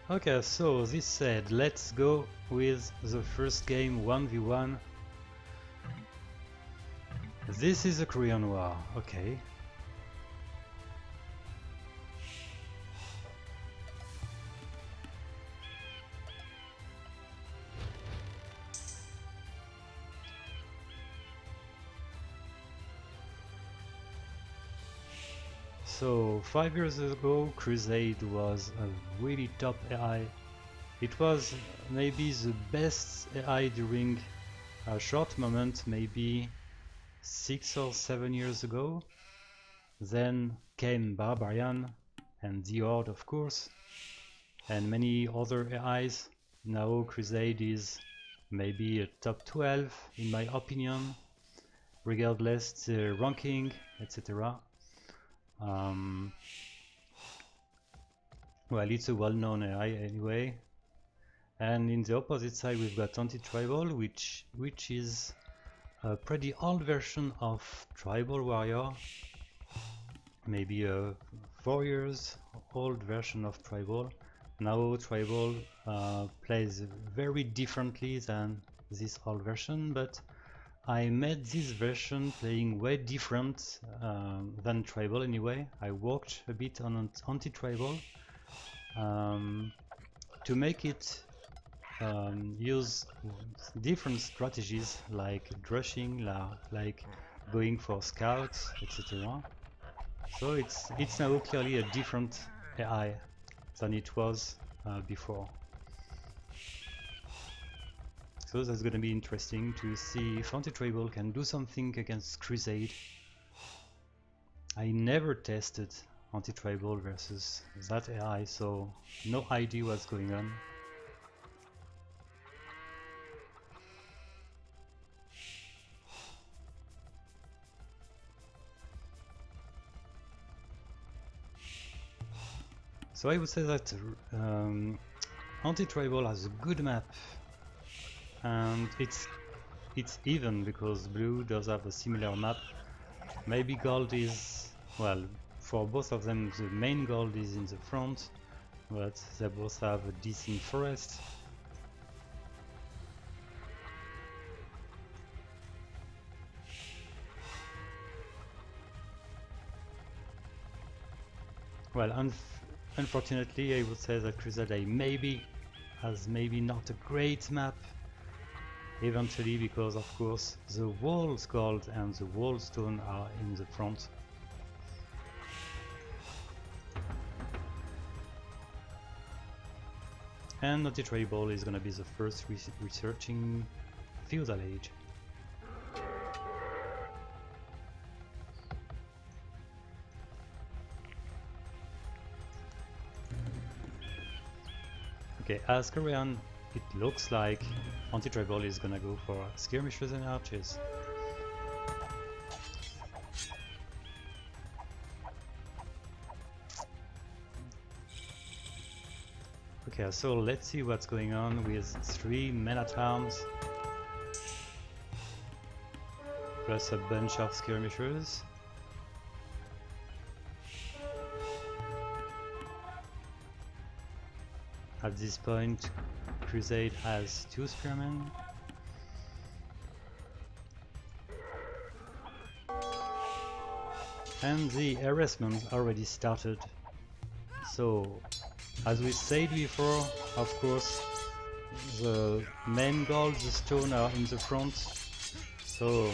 Okay, so this said, let's go with the first game 1v1. This is a Korean War, okay. So 5 years ago, Crusade was a really top AI. It was maybe the best AI during a short moment, maybe 6 or 7 years ago. Then came Barbarian and the Horde, of course, and many other AIs. Now Crusade is maybe a top 12 in my opinion, regardless the ranking, etc. Well, it's a well-known AI anyway. And in the opposite side we've got ANTI TRiBaL, which is a pretty old version of Tribal Warrior, maybe a 4 years old version of Tribal. Now Tribal plays very differently than this old version, but I made this version playing way different than Tribal anyway. I worked a bit on ANTI TRiBaL to make it use different strategies like drushing, like going for scouts, etc. So it's now clearly a different AI than it was before. So that's gonna be interesting to see if ANTI TRiBaL can do something against Crusade. I never tested ANTI TRiBaL versus that AI, so no idea what's going on. So I would say that ANTI TRiBaL has a good map, and it's even because blue does have a similar map. Maybe gold is, well, for both of them the main gold is in the front, but they both have a decent forest. Well, unfortunately I would say that Crusade has maybe not a great map eventually, because of course the walls gold and the wall stone are in the front. And ANTI TRiBaL is gonna be the first researching feudal age. Okay, as Korean, it looks like ANTI TRiBaL is gonna go for skirmishers and archers. Okay, so let's see what's going on with 3 men-at-arms plus a bunch of skirmishers. At this point, Crusade has 2 spearmen. And the harassment already started. So, as we said before, of course, the main gold, the stone, are in the front. So,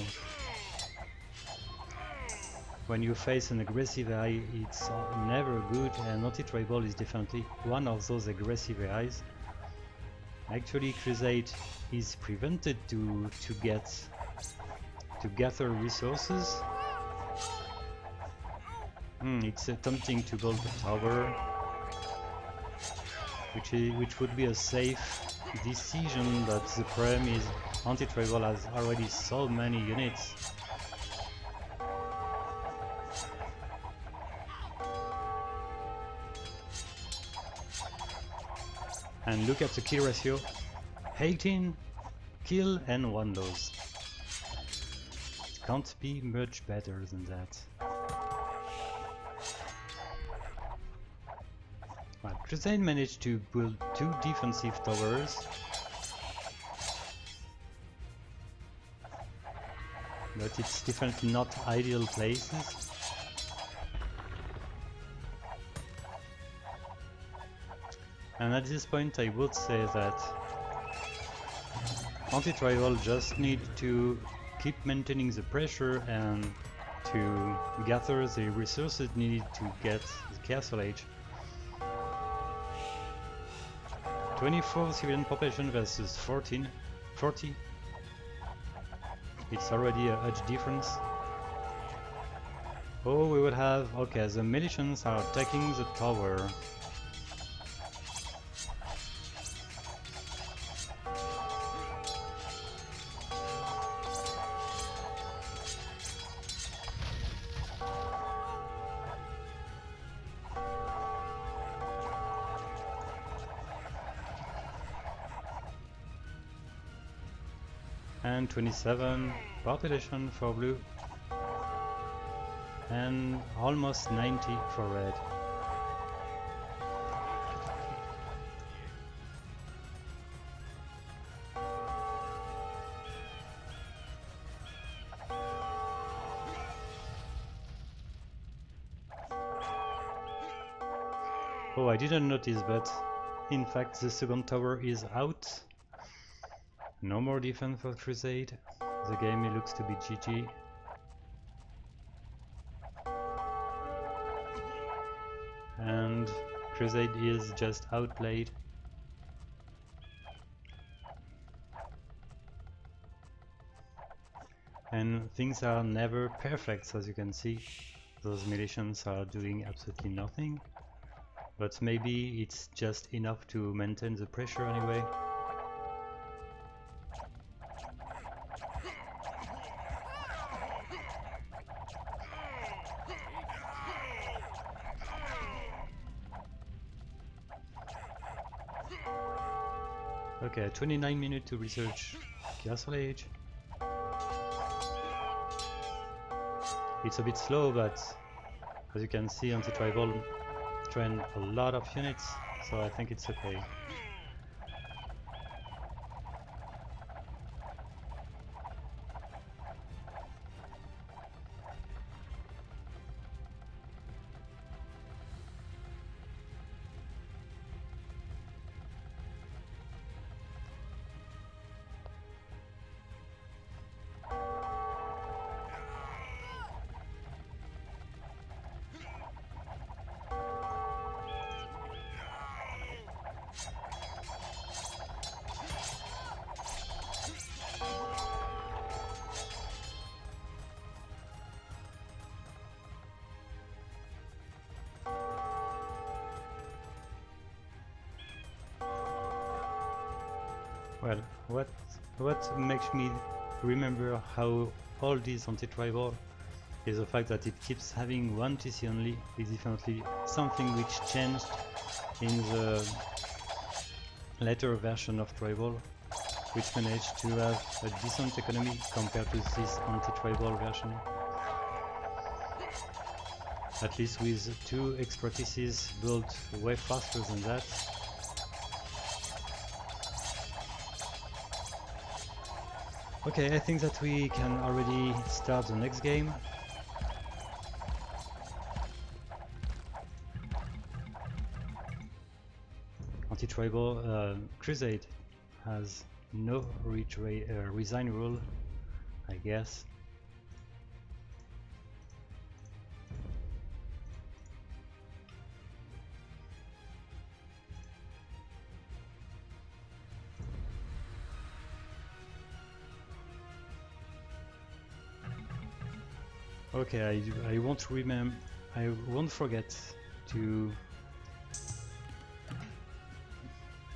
when you face an aggressive AI, it's never good, and ANTI TRiBaL is definitely one of those aggressive AIs. Actually, Crusade is prevented to gather resources. It's attempting to build a tower, which would be a safe decision, but the problem is ANTI TRiBaL has already so many units. And look at the kill ratio, 18 kill and 1 lose. Can't be much better than that. Well, Crusade managed to build 2 defensive towers, but it's definitely not ideal places. And at this point I would say that ANTI-TRiBaL just need to keep maintaining the pressure and to gather the resources needed to get the Castle Age. 24 civilian population versus 40. It's already a huge difference. Oh, we will have... okay, the militians are attacking the tower. And 27 population for blue. And almost 90 for red. Oh, I didn't notice, but in fact the second tower is out. No more defense for Crusade. The game looks to be GG. And Crusade is just outplayed. And things are never perfect, so as you can see. Those militians are doing absolutely nothing. But maybe it's just enough to maintain the pressure anyway. Okay, 29 minutes to research Castle Age. It's a bit slow, but as you can see, ANTI-TRiBaL trained a lot of units, so I think it's okay. Well, what makes me remember how old is ANTI-TRiBaL is the fact that it keeps having one TC only. Is definitely something which changed in the later version of Tribal, which managed to have a decent economy compared to this ANTI-TRiBaL version. At least with 2 expertises built way faster than that. Okay, I think that we can already start the next game. ANTI-TRiBaL Crusade has no resign rule, I guess. Okay, I won't remember. I won't forget to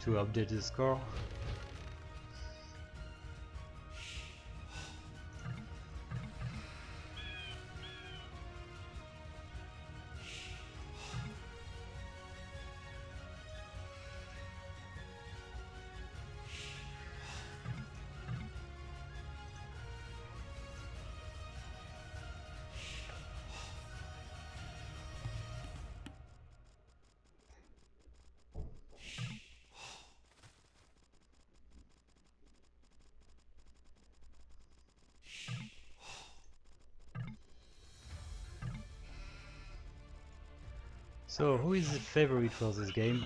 update the score. So who is the favorite for this game?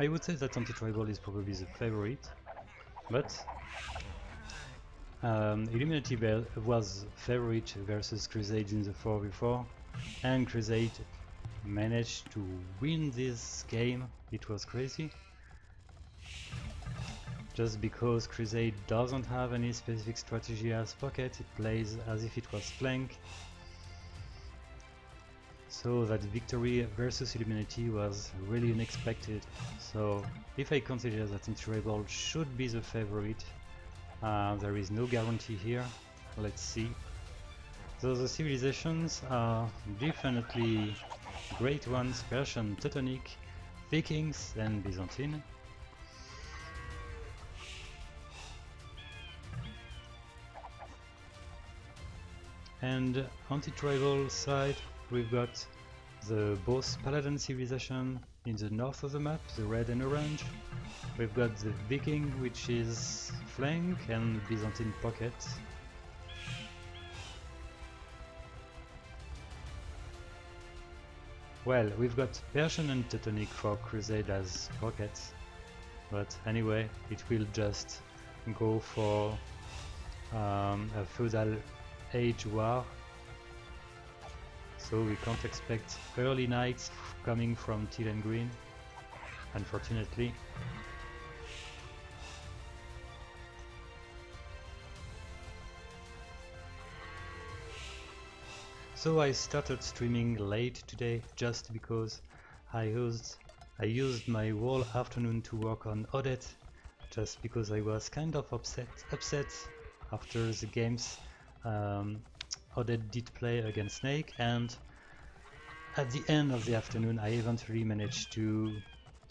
I would say that Anti-Tribal is probably the favorite, but Illuminati was favorite versus Crusade in the 4v4, and Crusade managed to win this game. It was crazy. Just because Crusade doesn't have any specific strategy as Pocket, it plays as if it was flank. So that victory versus Illuminati was really unexpected. So if I consider that Anti-Tribal should be the favorite, there is no guarantee here. Let's see. So the civilizations are definitely great ones: Persian, Teutonic, Vikings and Byzantine. And Anti-Tribal side, we've got the both Paladin civilization in the north of the map, the red and orange. We've got the Viking, which is flank, and Byzantine pocket. Well, we've got Persian and Teutonic for Crusade as pockets, but anyway, it will just go for a feudal age war, so we can't expect early knights coming from teal and green, unfortunately. So I started streaming late today just because I used my whole afternoon to work on Odette, just because I was kind of upset after the games Odette did play against Snake, and at the end of the afternoon I eventually managed to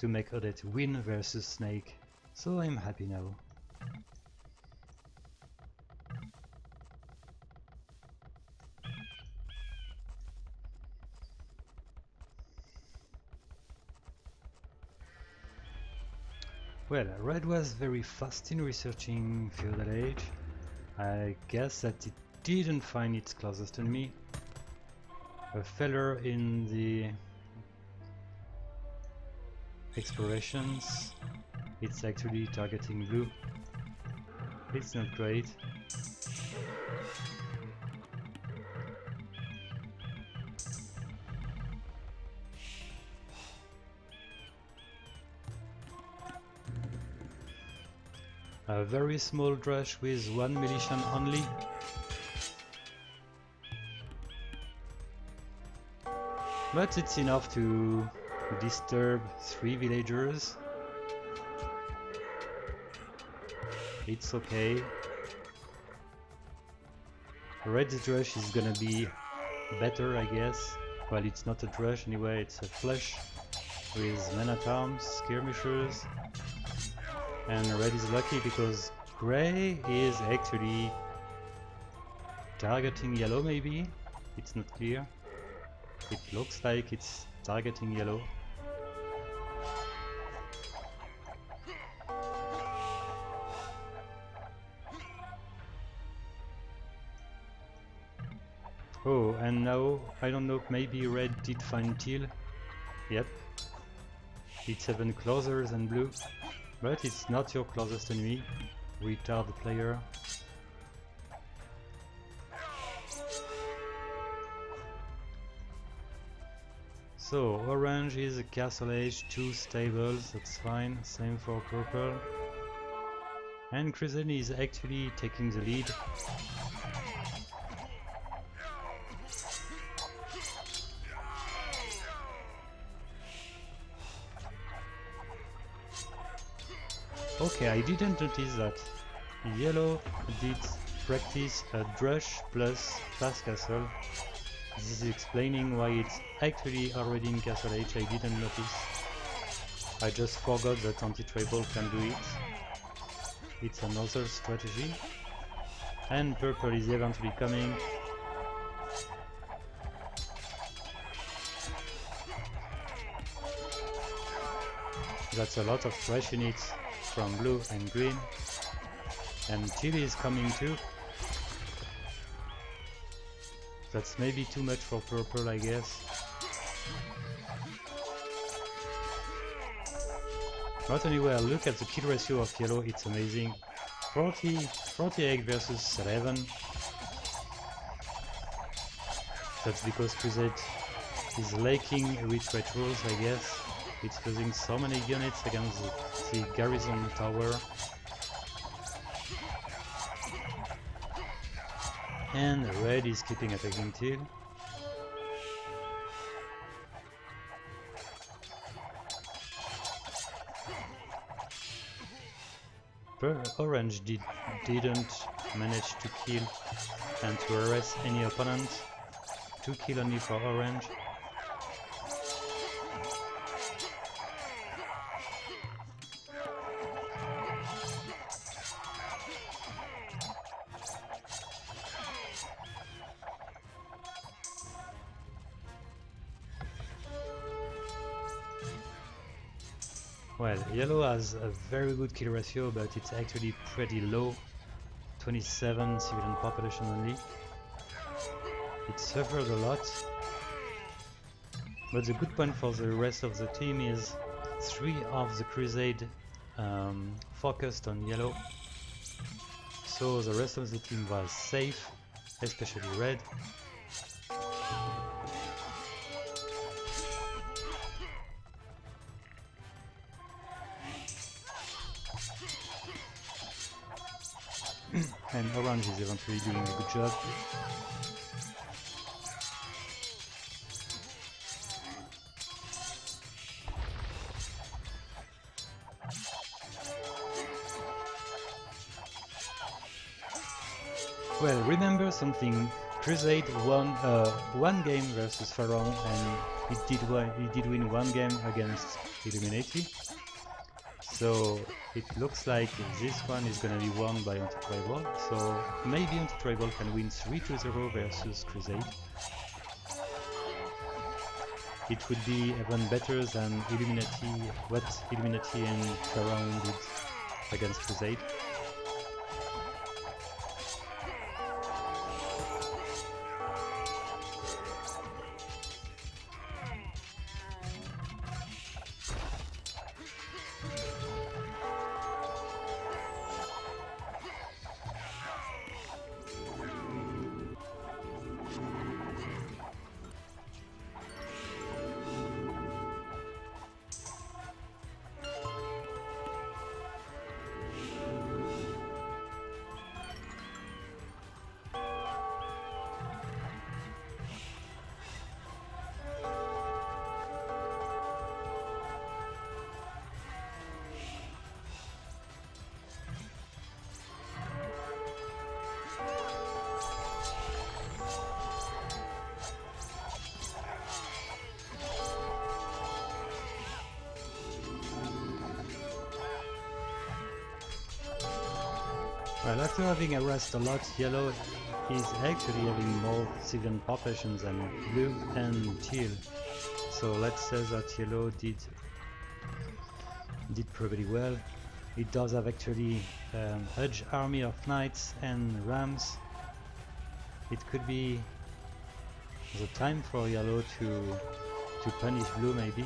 make Odette win versus Snake, so I'm happy now. Well, Red was very fast in researching Feudal Age. I guess that it didn't find its closest enemy. A failure in the explorations. It's actually targeting blue. It's not great. A very small drush with 1 militia only. But it's enough to disturb 3 villagers. It's okay. Red's drush is gonna be better, I guess. Well, it's not a drush anyway, it's a flush with men-at-arms, skirmishers. And red is lucky because grey is actually targeting yellow, maybe? It's not clear. It looks like it's targeting yellow. Oh, and now, I don't know, maybe red did find teal. Yep. It's even closer than blue. But it's not your closest enemy, retard player. So, orange is a castle age, 2 stables, that's fine, same for purple. And Crusade is actually taking the lead. Okay, I didn't notice that yellow did practice a drush plus fast castle. This is explaining why it's actually already in castle age. I didn't notice. I just forgot that Anti-Tribal can do it. It's another strategy. And purple is eventually coming. That's a lot of trash units from blue and green. And teal is coming too. That's maybe too much for purple, I guess. But anyway, look at the kill ratio of yellow, it's amazing. 48 versus 11. That's because Crusade is lacking retreat rules, I guess. It's losing so many units against the garrison tower. And red is keeping attacking teal. Orange didn't manage to kill and to arrest any opponent. 2 kills only for orange. Well, yellow has a very good kill ratio, but it's actually pretty low. 27 civilian population only. It suffered a lot. But the good point for the rest of the team is 3 of the Crusade focused on yellow. So the rest of the team was safe, especially red. And orange is eventually doing a good job. Well, remember something, Crusade won one game versus Pharaoh, and it did win one game against Illuminati. So it looks like this one is gonna be won by ANTI TRiBaL, so maybe ANTI TRiBaL can win 3-0 versus Crusade. It would be even better than what Illuminati and Pharaoh did against Crusade. Well, after having harassed a lot, yellow is actually having more civilian populations than blue and teal. So let's say that yellow did pretty well. It does have actually a huge army of knights and rams. It could be the time for yellow to punish blue maybe.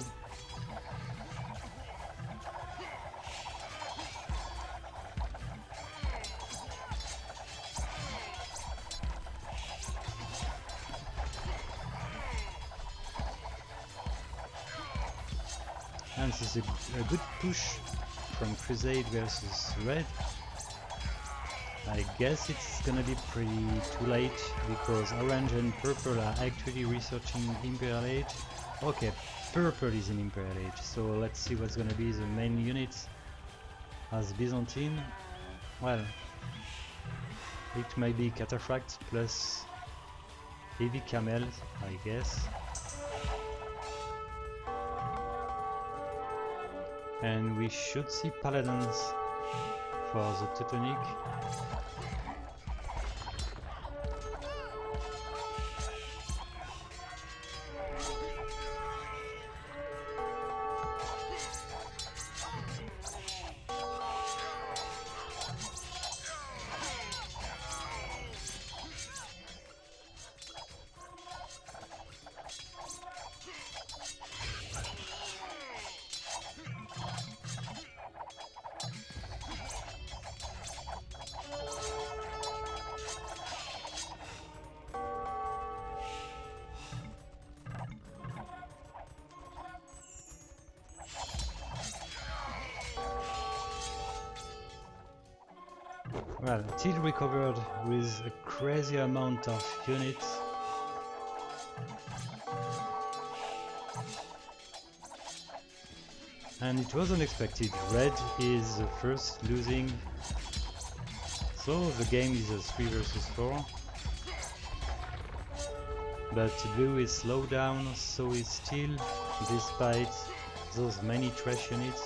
And this is a good push from Crusade versus Red. I guess it's gonna be pretty too late because Orange and Purple are actually researching Imperial Age. Okay, Purple is in Imperial Age, so let's see what's gonna be the main units as Byzantine. Well, it might be Cataphracts plus heavy camels, I guess. And we should see paladins for the Teutonic. Well, Till recovered with a crazy amount of units. And it was unexpected. Red is the first losing, so the game is a 3 versus 4. But blue is slowed down, so is Steel, despite those many trash units.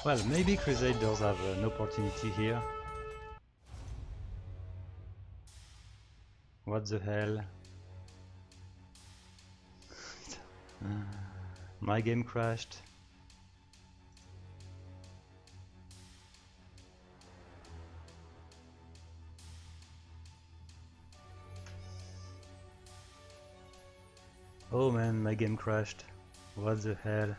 Well, maybe Crusade does have an opportunity here. What the hell? My game crashed. Oh man, my game crashed. What the hell?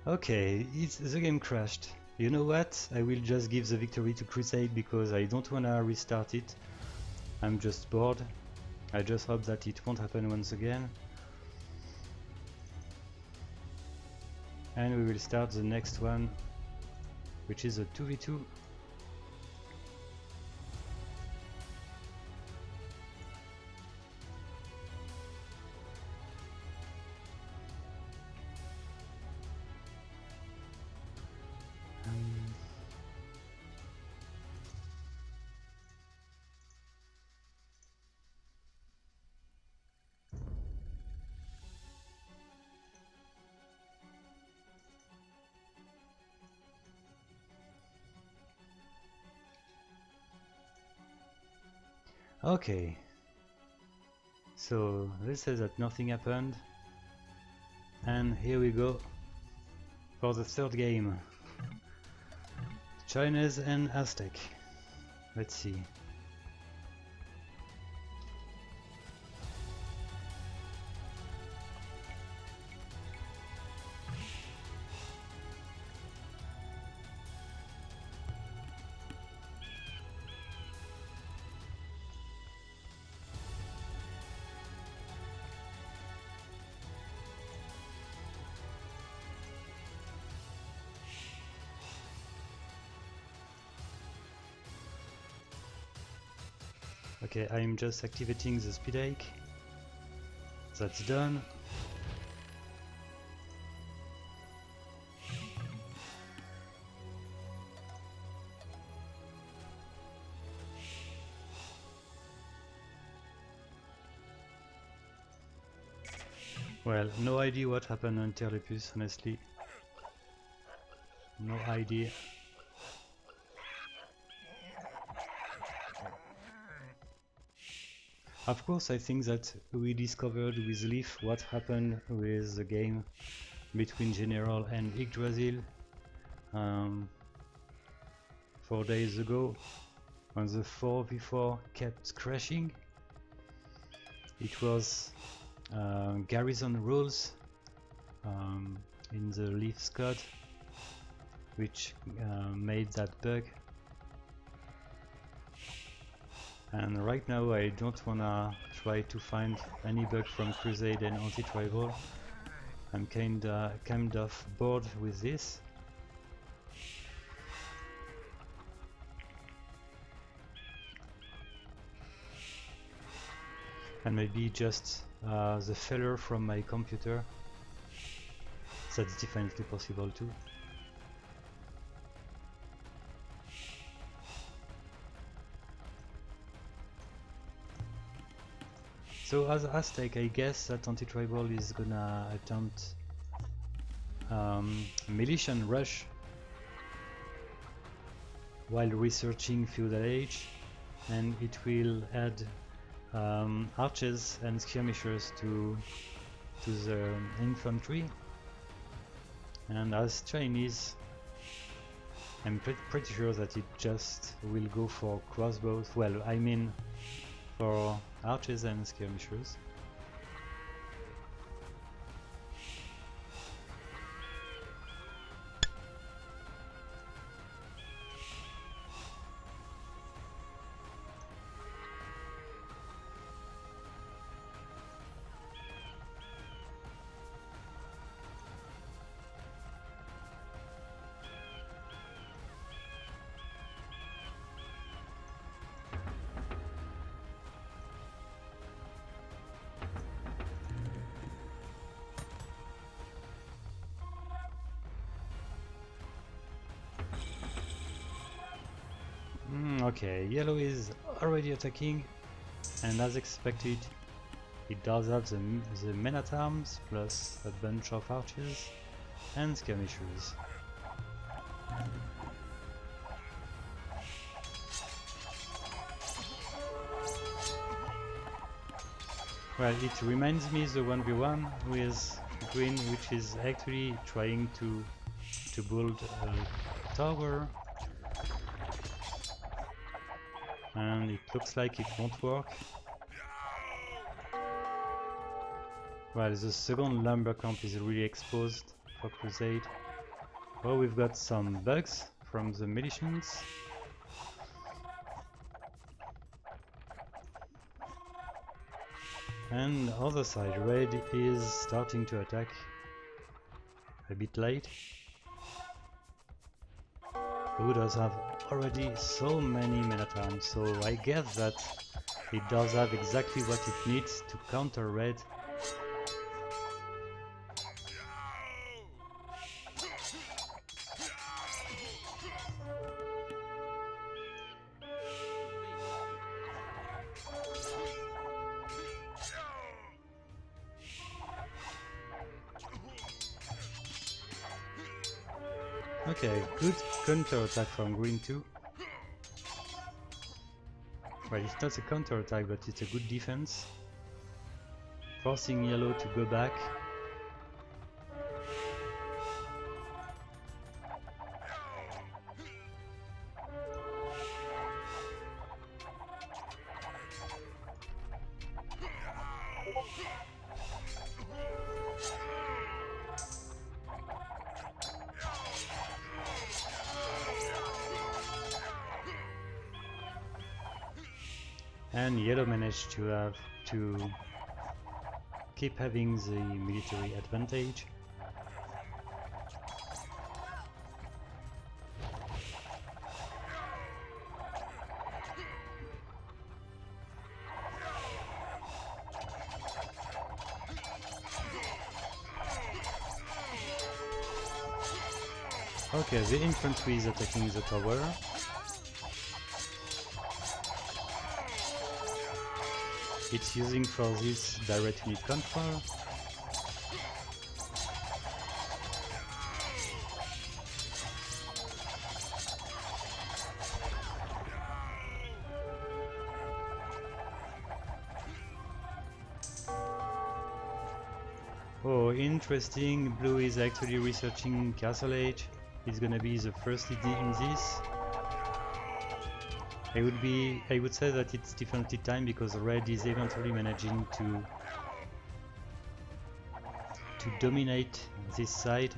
Okay, the game crashed. You know what? I will just give the victory to Crusade because I don't wanna restart it. I'm just bored. I just hope that it won't happen once again. And we will start the next one, which is a 2v2. Okay, so this says that nothing happened, and here we go for the third game. Chinese and Aztec. Let's see. Okay, I'm just activating the speed hake. That's done. Well, no idea what happened on Terlepus, honestly. No idea. Of course, I think that we discovered with Leaf what happened with the game between General and Yggdrasil 4 days ago, when the 4v4 kept crashing. It was garrison rules in the Leaf Scud which made that bug. And right now I don't wanna try to find any bug from Crusade and ANTI TRiBaL. I'm kind of bored with this. And maybe just the failure from my computer. That's definitely possible too. So as Aztec, I guess that ANTI TRiBaL is gonna attempt Militian Rush while researching Feudal Age, and it will add archers and skirmishers to the infantry. And as Chinese, I'm pretty sure that it just will go for crossbows, well, I mean for archers and skirmishers. Okay, yellow is already attacking, and as expected, it does have the men at arms plus a bunch of archers and skirmishers. Well, it reminds me the 1v1 with green, which is actually trying to build a tower. And it looks like it won't work. Well, the second lumber camp is really exposed for Crusade. Oh, we've got some bugs from the militians. And the other side, red is starting to attack a bit late. Blue does have already so many men at arms, so I guess that it does have exactly what it needs to counter red. Okay, good counter attack from green too. Well, it's not a counter attack, but it's a good defense, forcing yellow to go back. And yellow managed to keep having the military advantage. Okay, the infantry is attacking the tower. It's using for this direct unit control. Oh, interesting. Blue is actually researching Castle Age. It's gonna be the first in this. I would say that it's definitely time, because red is eventually managing to dominate this side.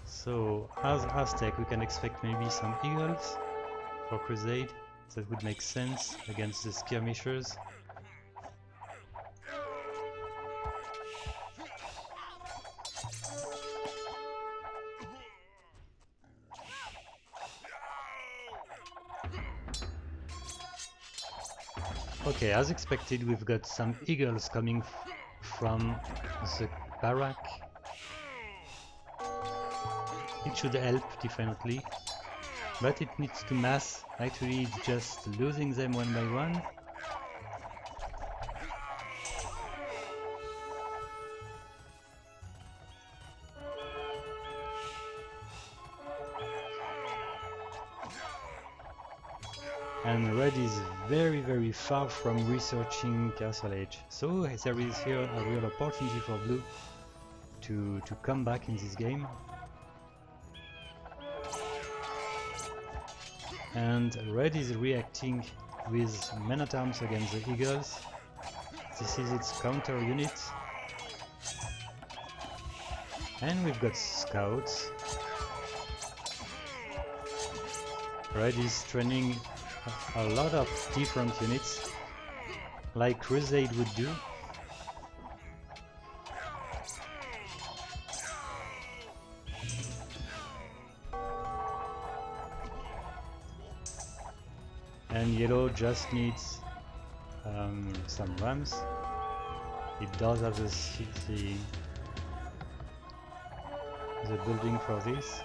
So as Aztec, we can expect maybe some eagles for Crusade. That would make sense against the skirmishers. Okay, as expected, we've got some eagles coming from the barrack. It should help, definitely, but it needs to mass. Actually, it's just losing them one by one. And red is very far from researching Castle Age, so there is here a real opportunity for blue to come back in this game. and red is reacting with men at arms against the eagles. This is its counter unit. And we've got scouts. Red is training a lot of different units, like Crusade would do. And yellow just needs some rams. It does have the building for this.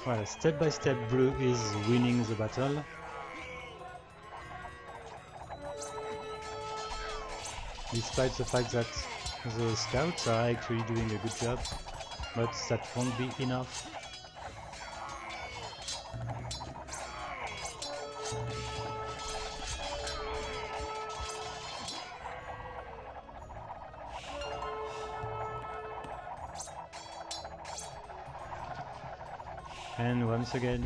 Well, step by step blue is winning the battle. Despite the fact that the scouts are actually doing a good job, but that won't be enough. And once again,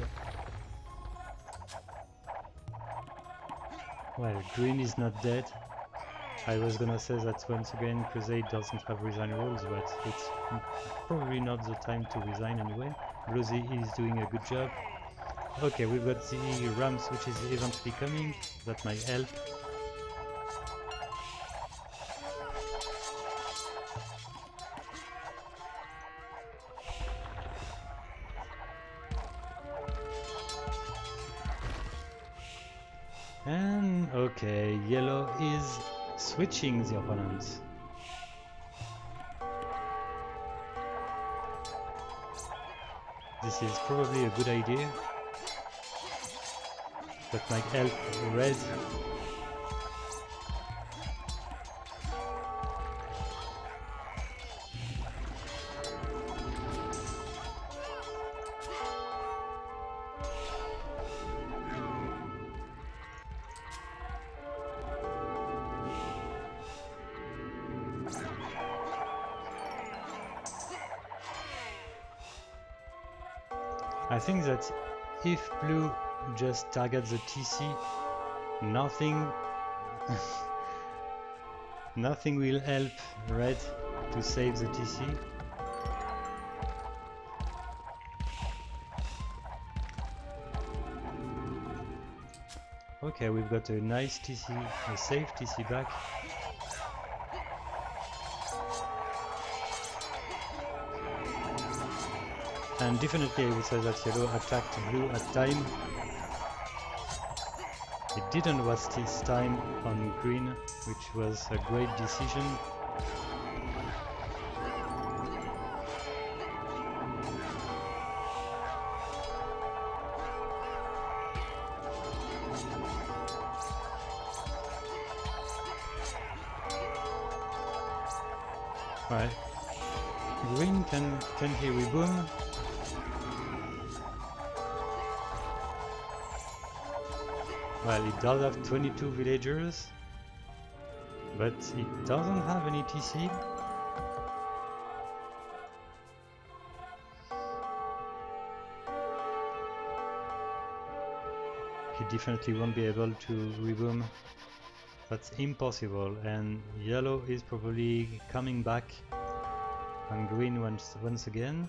well, green is not dead. I was gonna say that once again Crusade doesn't have resign rules, but it's probably not the time to resign anyway. Blue is doing a good job. Okay, we've got the rams which is eventually coming, that might help. And okay, yellow is switching the opponents. This is probably a good idea. That might help red. I think that if blue just targets the TC, nothing nothing will help red to save the TC. Okay, we've got a nice TC, a safe TC back. And definitely I would say that yellow attacked blue at time. It didn't waste his time on green, which was a great decision. Right. Green can he reboom? Well, it does have 22 villagers, but it doesn't have any TC. He definitely won't be able to reboom. That's impossible, and yellow is probably coming back on green once again.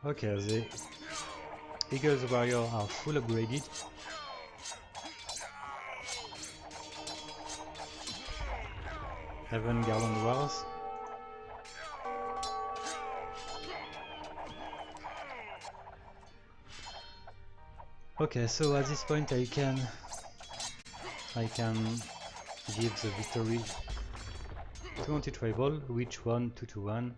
Okay, Eagle's warrior are full upgraded. Heaven Garland Wars. Okay, so at this point I can give the victory to ANTI TRiBaL, which won 2-1.